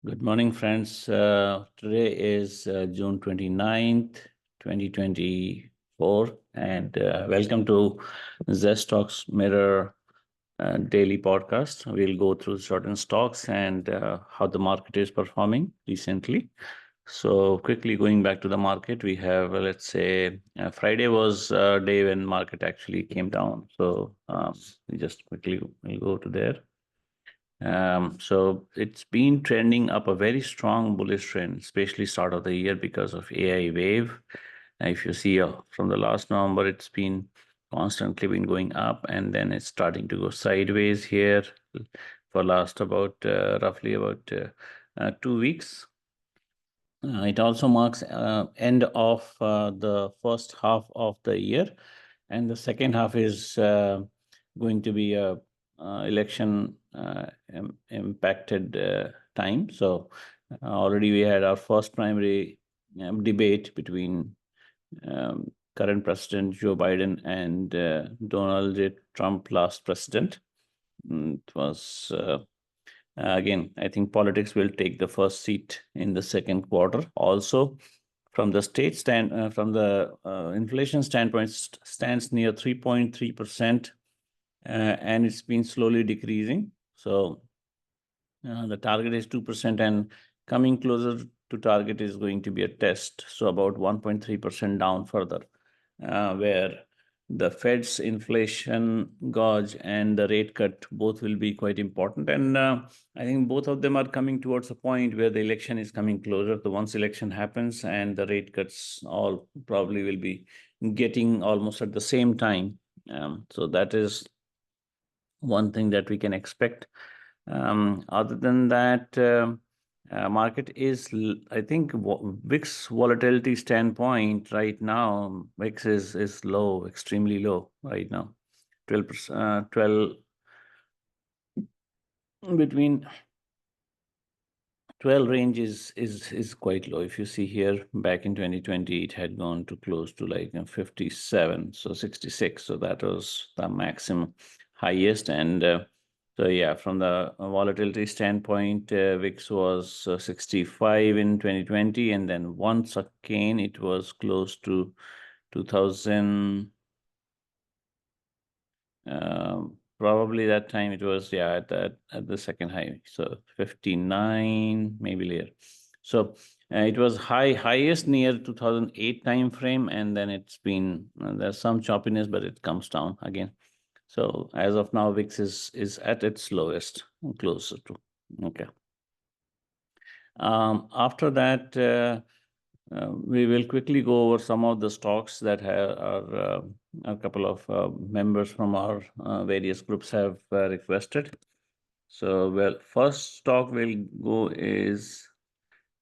Good morning, friends. Today is June 29th, 2024, and welcome to ZestStockMirror daily podcast. We'll go through certain stocks and how the market is performing recently. So quickly going back to the market, we have, let's say, Friday was a day when market actually came down. So we just quickly we'll go to there. So it's been trending up a very strong bullish trend, especially start of the year because of AI wave. If you see from the last November, it's been constantly been going up, and then it's starting to go sideways here for last about roughly about 2 weeks. It also marks end of the first half of the year, and the second half is going to be a election impacted time. So already we had our first primary debate between current President Joe Biden and Donald J. Trump, last president. It was again, I think politics will take the first seat in the second quarter. Also, from the from the inflation standpoint, stands near 3.3%, and it's been slowly decreasing. So the target is 2%, and coming closer to target is going to be a test. So about 1.3% down further, where the Fed's inflation gauge and the rate cut both will be quite important. And I think both of them are coming towards a point where the election is coming closer. The once election happens and the rate cuts all probably will be getting almost at the same time. So that is one thing that we can expect. Other than that, market is, I think, VIX volatility standpoint right now, VIX is low, extremely low right now. 12%, 12 between 12 range is quite low. If you see here, back in 2020, it had gone to close to like 57, so 66. So that was the maximum highest. And so yeah, from the volatility standpoint, VIX was 65 in 2020, and then once again it was close to 2000. Probably that time it was, yeah, at the second high, so 59 maybe later. So it was highest near 2008 time frame, and then it's been there's some choppiness, but it comes down again. So as of now, VIX is at its lowest, closer to. Okay. After that, we will quickly go over some of the stocks that are a couple of members from our various groups have requested. So, well, first stock we'll go is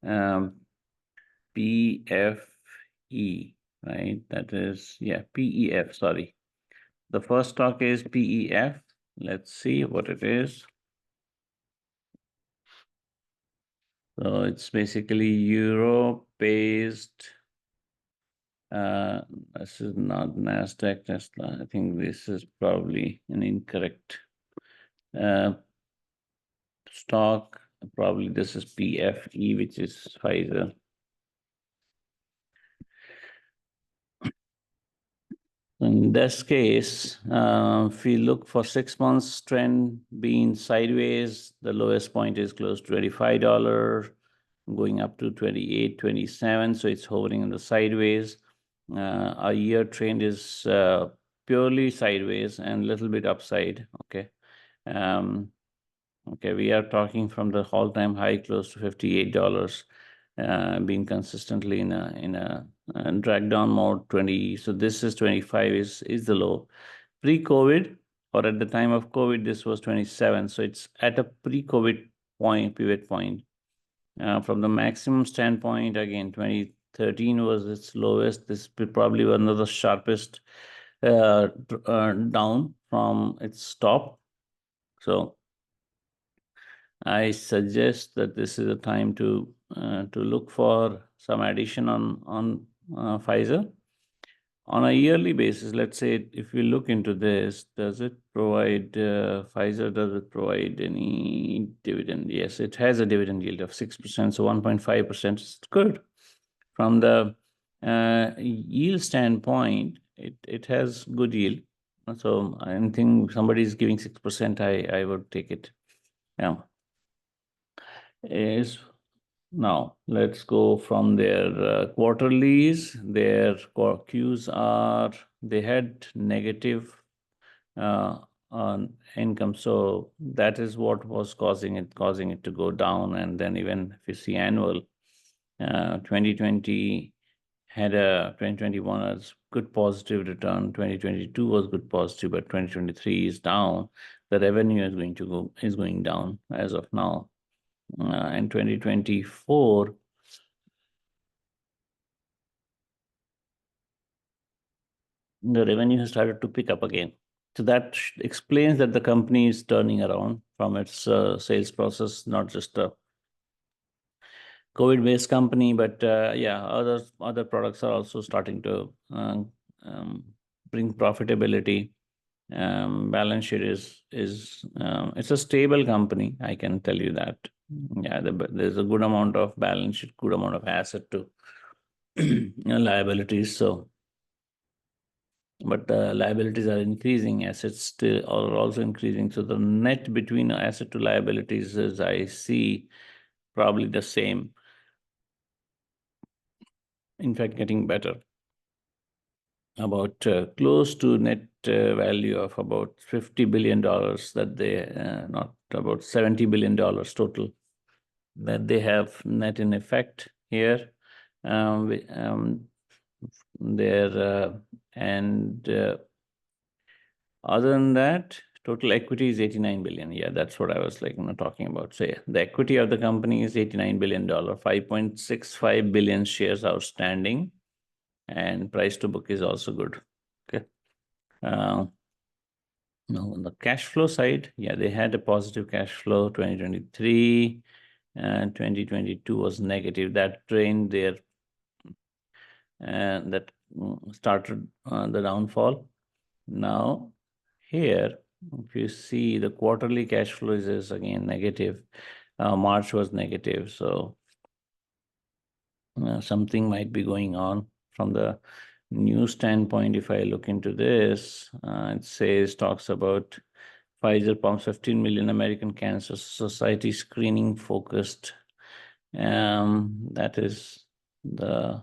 PFE, right? That is, yeah, PEF, sorry. The first stock is PEF. Let's see what it is. So it's basically Euro-based. This is not NASDAQ Tesla. I think this is probably an incorrect stock. Probably this is PFE, which is Pfizer. In this case, if we look for 6 months trend being sideways, the lowest point is close to $25, going up to 28, 27. So it's hovering in the sideways. Our year trend is purely sideways and a little bit upside. Okay. Okay, we are talking from the all-time high close to $58, being consistently in a drag down mode. 20. So this is 25 is the low. Pre-COVID, or at the time of COVID, this was 27. So it's at a pre-COVID point, pivot point. From the maximum standpoint, again, 2013 was its lowest. This probably one of the sharpest down from its top. So I suggest that this is a time to look for some addition on Pfizer. On a yearly basis, let's say if we look into this, does it provide, Pfizer, does it provide any dividend? Yes, it has a dividend yield of 6%, so 1.5% is good. From the yield standpoint, it has good yield. So I think somebody is giving 6%, I would take it. Yeah. Is Now let's go from their quarterlies. Their Qs are, they had negative on income, so that is what was causing it to go down. And then even if you see annual, 2020 had a 2021 as good positive return, 2022 was good positive, but 2023 is down. The revenue is going down as of now. In 2024, the revenue has started to pick up again. So that explains that the company is turning around from its sales process, not just a COVID-based company, but yeah, other products are also starting to bring profitability. Balance sheet is it's a stable company, I can tell you that. Yeah, there's a good amount of balance sheet, good amount of asset to liabilities. So, but the liabilities are increasing, assets still are also increasing. So the net between asset to liabilities is, I see, probably the same. In fact, getting better. About close to net value of about $50 billion that they, not about $70 billion total that they have net in effect here. And other than that, total equity is 89 billion. Yeah, that's what I was like, talking about. So yeah, the equity of the company is $89 billion, 5.65 billion shares outstanding, and price to book is also good. Okay. Now on the cash flow side, yeah, they had a positive cash flow 2023, and 2022 was negative. That drained their, and that started the downfall. Now here, if you see, the quarterly cash flow is again negative. March was negative, so something might be going on from the news standpoint. If I look into this, it talks about Pfizer pumps 15 million American Cancer Society screening focused. That is the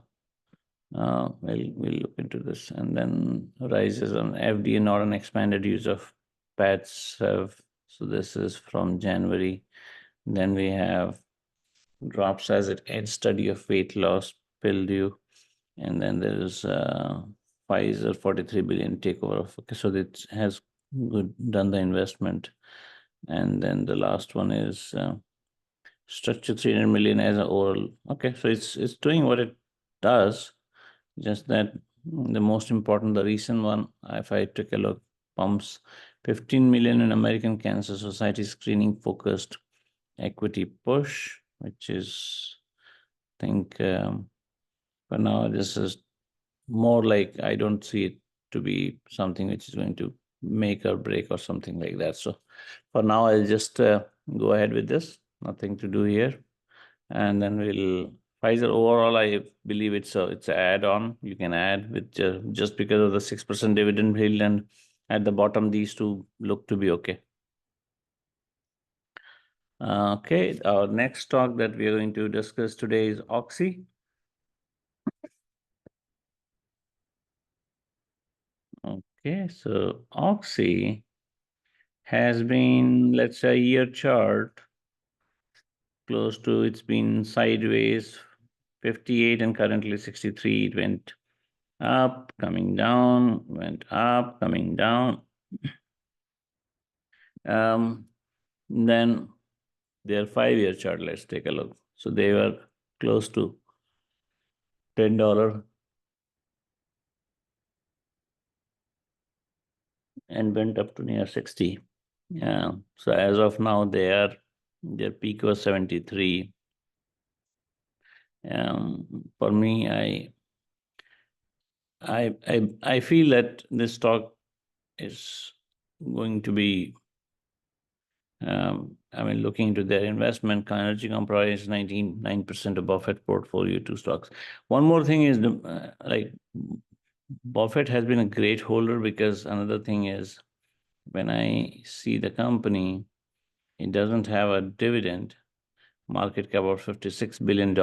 we'll look into this. And then rises on FDA not an expanded use of PATs have. So this is from January. Then we have drops as it ed study of weight loss pill due. And then there is Pfizer 43 billion takeover of, okay, so it has done the investment. And then the last one is structure 300 million as an oral. Okay, so it's doing what it does. Just that the most important, the recent one, if I take a look, pumps 15 million in American Cancer Society screening focused equity push, which is, I think, for now, this is more like, I don't see it to be something which is going to make or break or something like that. So for now, I'll just go ahead with this. Nothing to do here. And then we'll Pfizer overall, I believe it's an add-on. You can add with just because of the 6% dividend yield, and at the bottom, these two look to be okay. Okay, our next stock that we are going to discuss today is Oxy. Okay, so Oxy has been, let's say, a year chart close to, it's been sideways 58 and currently 63. It went up, coming down, went up, coming down. Then their 5-year chart, let's take a look. So they were close to $10 and went up to near 60. Yeah. So as of now, their peak was 73. For me, I feel that this stock is going to be, looking into their investment, energy comprise 99% of Buffett portfolio to stocks. One more thing is like Buffett has been a great holder, because another thing is, when I see the company, it doesn't have a dividend. Market cap of $56 billion.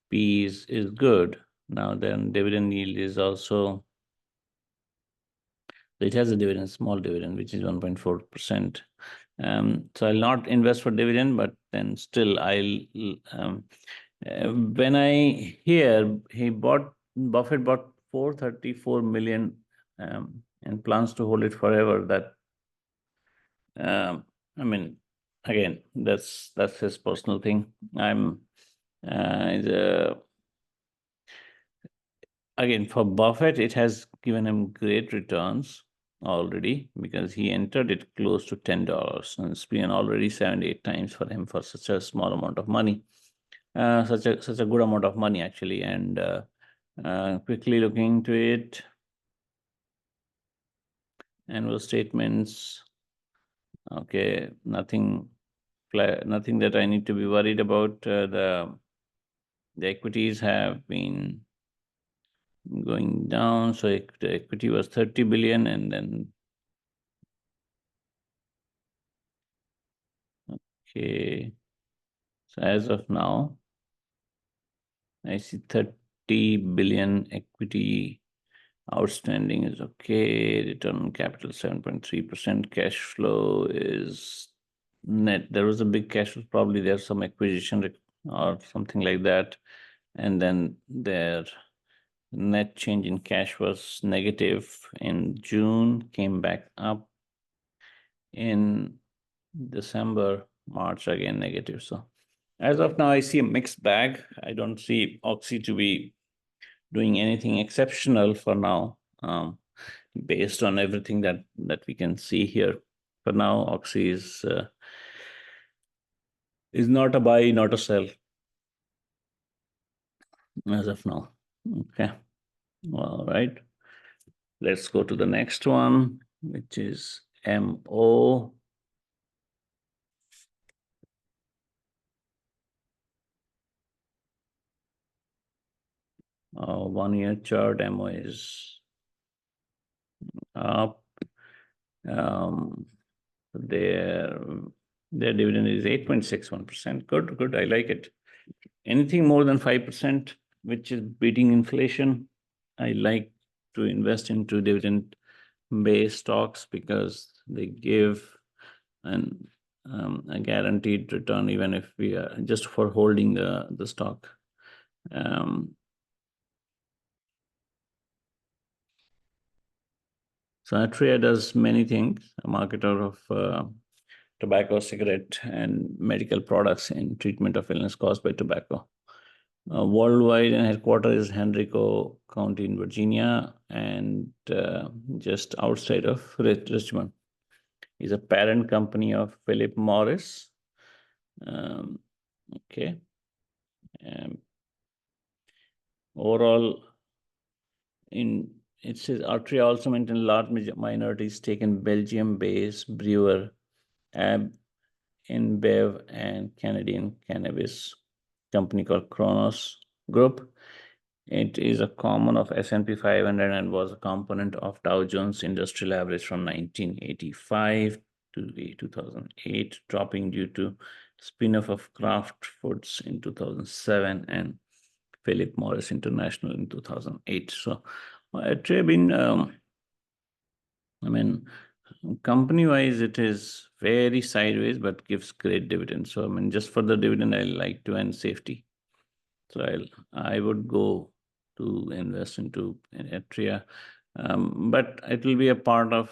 P is good. Now then dividend yield is also, it has a dividend, small dividend, which is 1.4%. So I'll not invest for dividend, but then still when I hear Buffett bought 434 million and plans to hold it forever, that I mean, again, that's his personal thing. Again, for Buffett, it has given him great returns already, because he entered it close to $10, and it's been already 7-8 times for him for such a small amount of money, such a good amount of money actually. And quickly looking into it, annual statements. Okay, nothing that I need to be worried about. The equities have been going down. So the equity was 30 billion, and then okay. So as of now, I see 30 billion equity outstanding is okay. Return on capital 7.3%. Cash flow is net. There was a big cash flow. Probably there's some acquisition or something like that. And then their net change in cash was negative in June, came back up in December, March again negative. So as of now, I see a mixed bag. I don't see Oxy to be doing anything exceptional for now, based on everything that we can see here. For now, Oxy is not a buy, not a sell as of now. Okay, all right. Let's go to the next one, which is MO. One-year chart, MO is up. Their dividend is 8.61%. Good. I like it. Anything more than 5%, which is beating inflation, I like to invest into dividend-based stocks, because they give a guaranteed return, even if we are just for holding the stock. So Atria does many things, a marketer of tobacco, cigarette, and medical products in treatment of illness caused by tobacco. Worldwide, and headquarters is Henrico County in Virginia, and just outside of Richmond. Is a parent company of Philip Morris. Okay. Overall, it says Altria also maintained large minority stake in Belgium-based brewer InBev and Canadian cannabis company called Kronos Group. It is a common of S&P 500 and was a component of Dow Jones Industrial Average from 1985 to 2008, dropping due to spin-off of Kraft Foods in 2007 and Philip Morris International in 2008. So it has been, company-wise, it is very sideways, but gives great dividends. So just for the dividend, I like to earn safety. So I would go to invest into Atria, but it will be a part of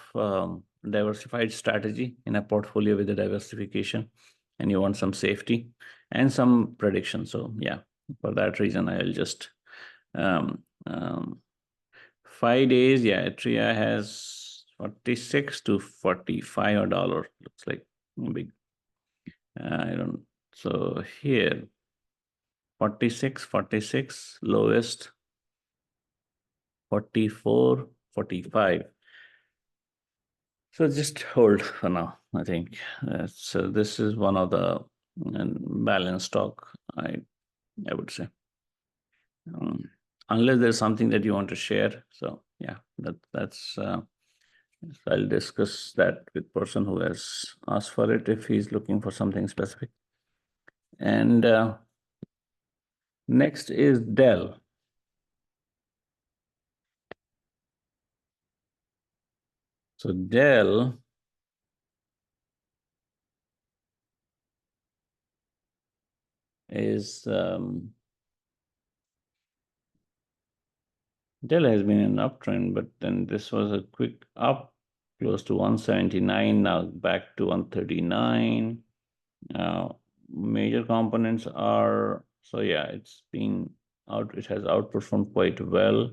diversified strategy in a portfolio with a diversification, and you want some safety and some prediction. So yeah, for that reason, I'll just 5 days. Yeah, Atria has 46 to 45 $. Looks like big. I don't. So here, 46, lowest. 44, 45. So just hold for now, I think. So this is one of the balanced stock, I would say. Um, Unless there's something that you want to share. So yeah, that's I'll discuss that with person who has asked for it if he's looking for something specific. And next is DELL. So DELL is DELL has been an uptrend, but then this was a quick up close to 179, now back to 139. Major components are, so yeah, it's been out, it has outperformed quite well.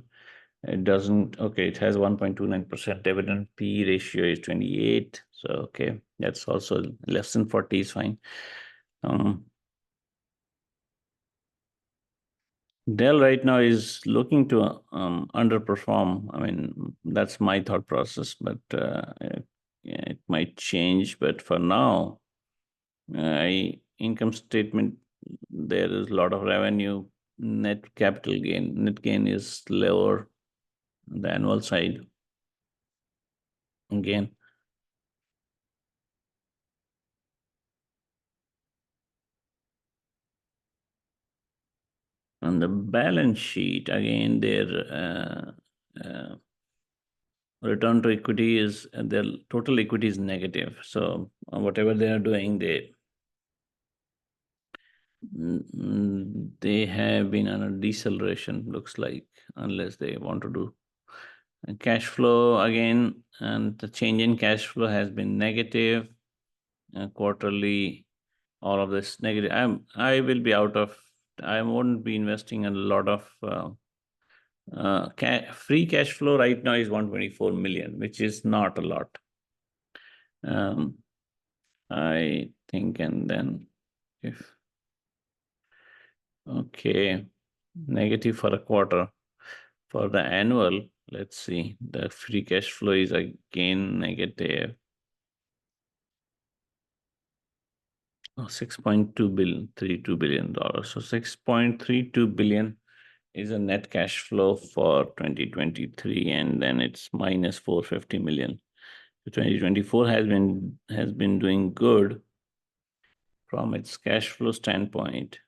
It doesn't, okay, it has 1.29% dividend. P ratio is 28. So, okay, that's also less than 40 is fine. Dell right now is looking to underperform. I mean, that's my thought process, but it might change. But for now, income statement, there is a lot of revenue. Net capital gain, net gain is lower on the annual side. Again, on the balance sheet, again, their return to equity is, their total equity is negative. So whatever they are doing, they have been on a deceleration, looks like, unless they want to do cash flow again, and the change in cash flow has been negative quarterly. All of this negative. I will be out of. I won't be investing in a lot of free cash flow right now is 124 million, which is not a lot. I think, and then if okay, negative for a quarter. For the annual, let's see, the free cash flow is again negative. 6.2 billion, $32 billion. So 6.32 billion is a net cash flow for 2023, and then it's minus 450 million. So 2024 has been doing good from its cash flow standpoint.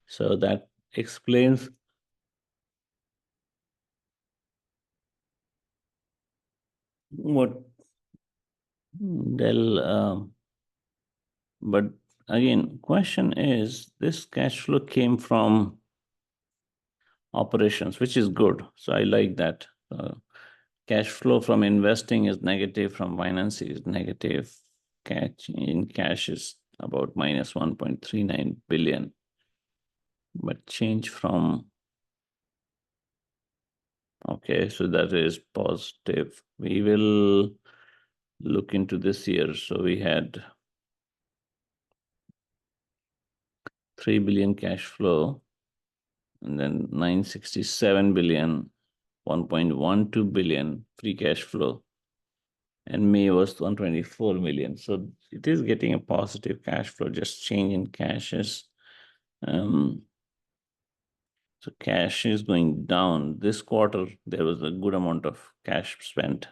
So that explains what Dell. But again, question is, this cash flow came from operations, which is good. So I like that. Cash flow from investing is negative, from financing is negative. Cash in cash is about minus 1.39 billion. But change from, okay, so that is positive. We will look into this year. So we had 3 billion cash flow, and then 967 billion, 1.12 billion free cash flow, and May was 124 million. So it is getting a positive cash flow, just change in cashes. So cash is going down. This quarter, there was a good amount of cash spent,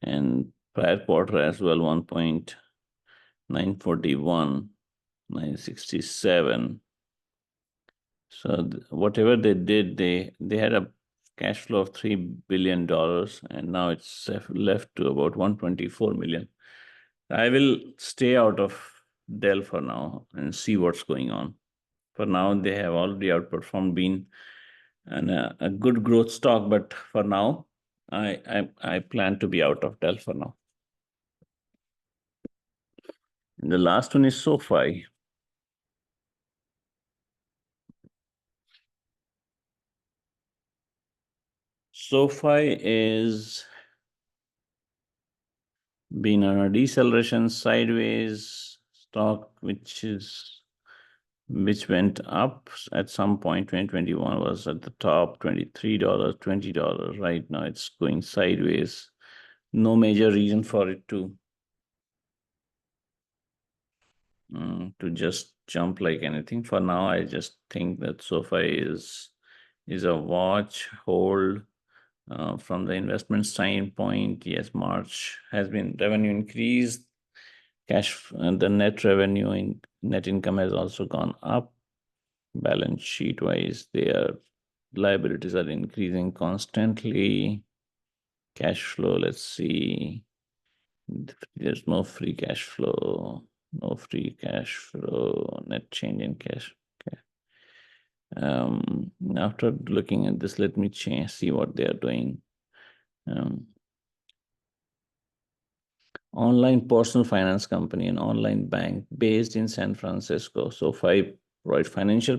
and prior quarter as well, 1.941, 967. So whatever they did, they had a cash flow of $3 billion, and now it's left to about 124 million. I will stay out of Dell for now and see what's going on. For now, they have already outperformed, been a good growth stock, but for now, I plan to be out of Dell for now. And the last one is SOFI. SOFI is been on a deceleration sideways stock, which is which went up at some point. 2021 was at the top, $23, $20. Right now it's going sideways. No major reason for it to just jump like anything. For now, I just think that SOFI is a watch, hold. From the investment standpoint, yes, March has been revenue increased. Cash and the net revenue in net income has also gone up. Balance sheet wise, their liabilities are increasing constantly. Cash flow, let's see. There's no free cash flow, no free cash flow, net change in cash. Okay. After looking at this, let me see what they are doing. Online personal finance company, an online bank based in San Francisco. SOFI provides financial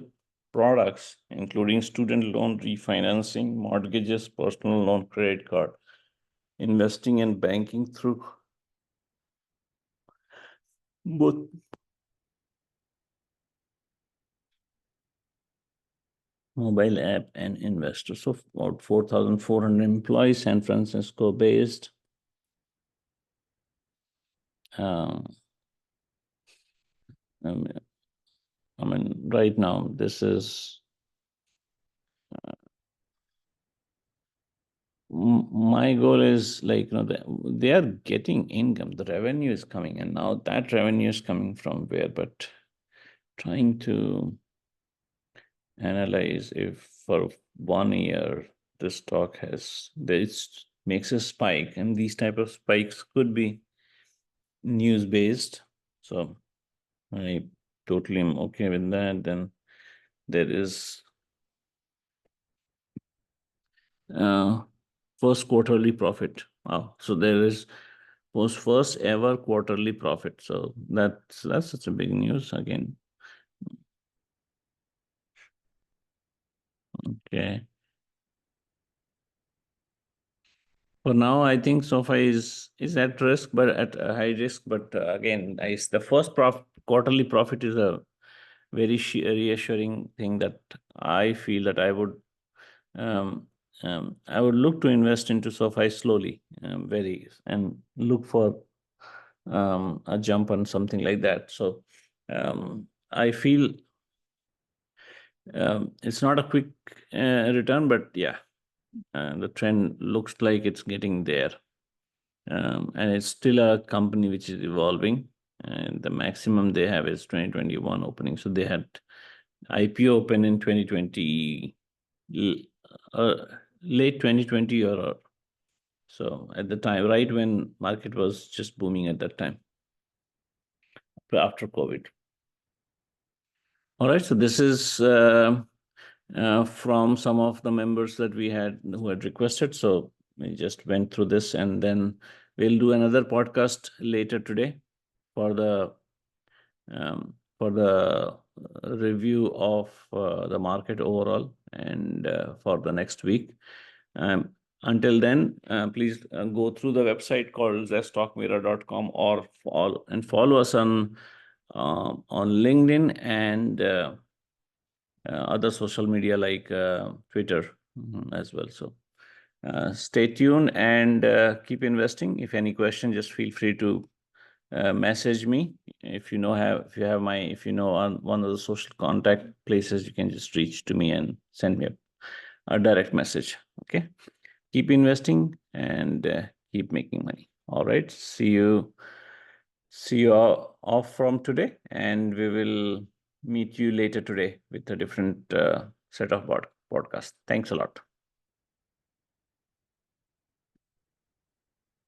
products, including student loan refinancing, mortgages, personal loan, credit card, investing and banking through both mobile app and investor. So about 4,400 employees, San Francisco based. I mean, right now, this is my goal is like, they are getting income, the revenue is coming, and now that revenue is coming from where, but trying to analyze if for 1 year the stock makes a spike, and these type of spikes could be news based. So I totally am okay with that. Then there is first quarterly profit. Wow. So there is first ever quarterly profit. So that's such a big news again. Okay. For now, I think SOFI is at risk, but at a high risk. But again, the first quarterly profit is a very reassuring thing that I feel that um, I would look to invest into SOFI slowly, and look for a jump on something like that. So I feel it's not a quick return, but yeah, the trend looks like it's getting there. And it's still a company which is evolving. And the maximum they have is 2021 opening. So they had IPO open in 2020, late 2020 or so, at the time, right when market was just booming at that time, after COVID. All right, so this is from some of the members that we had who had requested. So we just went through this, and then we'll do another podcast later today for the review of the market overall, and for the next week. Until then, please go through the website called ZestStockMirror.com, or follow us on LinkedIn and other social media like Twitter as well. So stay tuned and keep investing. If any question, just feel free to message me. If you know on one of the social contact places, you can just reach to me and send me a direct message. Okay. Keep investing and keep making money. All right. See you off from today, and we will meet you later today with a different set of podcast. Thanks a lot.